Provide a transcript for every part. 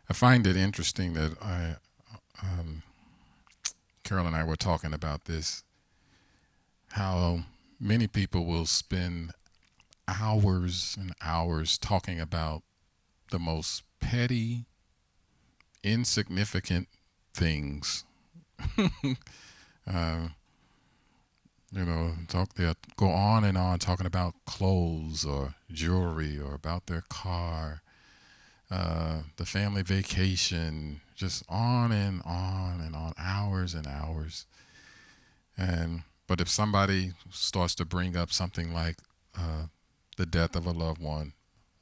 I find it interesting that Carol and I were talking about this, how many people will spend hours and hours talking about the most petty, insignificant things. uh, they'll go on and on talking about clothes or jewelry or about their car, the family vacation, just on and on and on, hours and hours. And but if somebody starts to bring up something like the death of a loved one,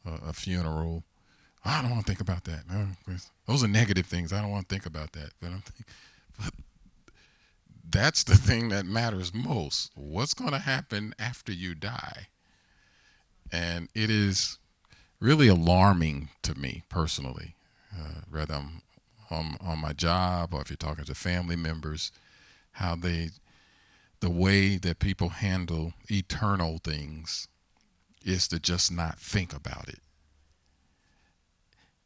a funeral, I don't want to think about that. No, those are negative things. I don't want to think about that. But that's the thing that matters most. What's going to happen after you die? And it is really alarming to me personally, whether I'm on my job or if you're talking to family members, how the way that people handle eternal things is to just not think about it.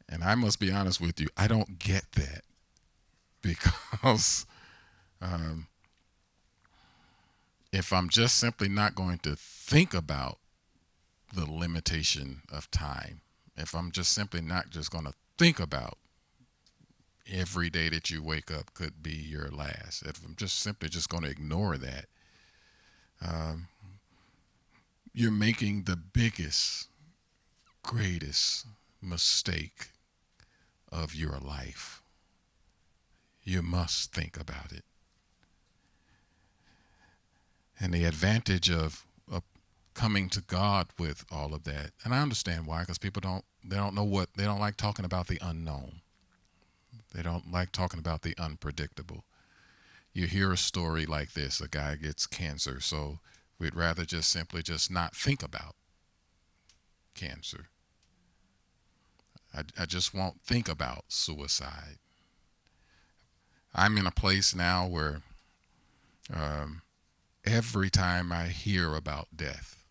And I must be honest with you, I don't get that because um, if I'm just simply not going to think about the limitation of time, if I'm just simply not just going to think about every day that you wake up could be your last, if I'm just simply just going to ignore that, um, you're making the biggest, greatest mistake of your life. You must think about it. And the advantage of coming to God with all of that, and I understand why, because people don't know what they don't like talking about the unknown. They don't like talking about the unpredictable. You hear a story like this: a guy gets cancer, so we'd rather just simply just not think about cancer. I just won't think about suicide. I'm in a place now where um, every time I hear about death,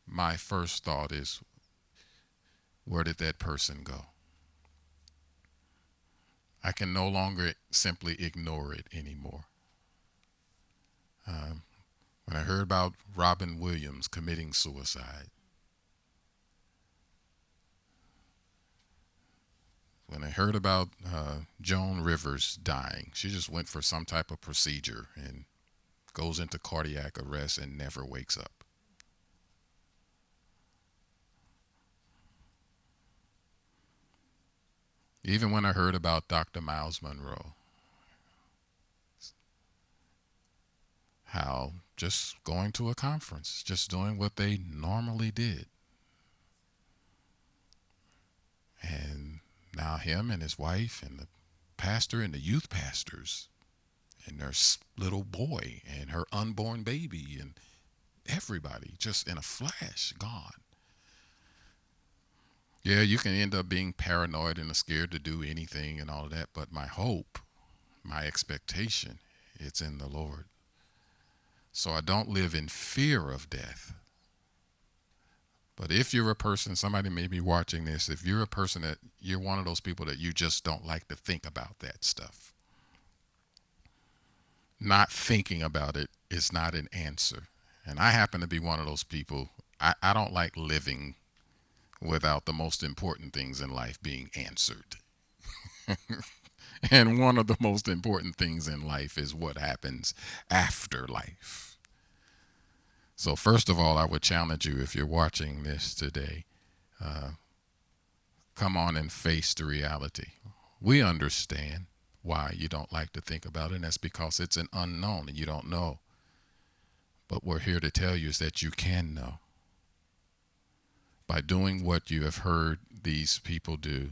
my first thought is, where did that person go? I can no longer simply ignore it anymore. Um, when I heard about Robin Williams committing suicide, when I heard about Joan Rivers dying, she just went for some type of procedure and goes into cardiac arrest and never wakes up. Even when I heard about Dr. Miles Monroe, how just going to a conference, just doing what they normally did. And now him and his wife and the pastor and the youth pastors and their little boy and her unborn baby and everybody just in a flash gone. Yeah, you can end up being paranoid and scared to do anything and all of that, but my hope, my expectation, it's in the Lord. So I don't live in fear of death. But if you're a person, somebody may be watching this, if you're a person that you're one of those people that you just don't like to think about that stuff, not thinking about it is not an answer. And I happen to be one of those people. I don't like living without the most important things in life being answered. And one of the most important things in life is what happens after life. So, first of all, I would challenge you, if you're watching this today, uh, come on and face the reality. We understand why you don't like to think about it, and that's because it's an unknown and you don't know. But we're here to tell you is that you can know. By doing what you have heard these people do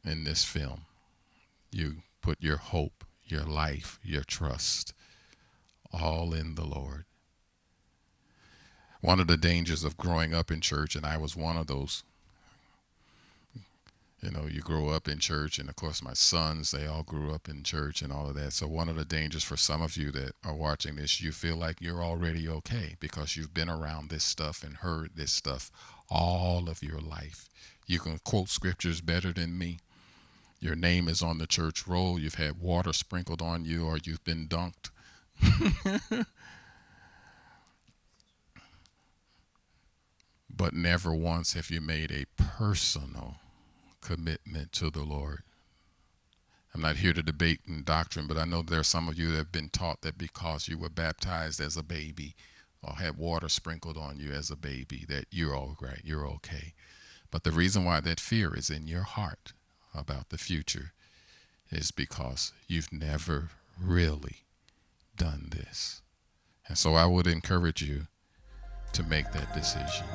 in this film, you put your hope, your life, your trust all in the Lord. One of the dangers of growing up in church, and I was one of those, You grow up in church, and of course, my sons, they all grew up in church and all of that. So, one of the dangers for some of you that are watching this, you feel like you're already okay because you've been around this stuff and heard this stuff all of your life. You can quote scriptures better than me. Your name is on the church roll. You've had water sprinkled on you, or you've been dunked. But never once have you made a personal commitment to the Lord. I'm not here to debate in doctrine, but I know there are some of you that have been taught that because you were baptized as a baby or had water sprinkled on you as a baby, that you're all right, you're okay. But the reason why that fear is in your heart about the future is because you've never really done this. And so I would encourage you to make that decision.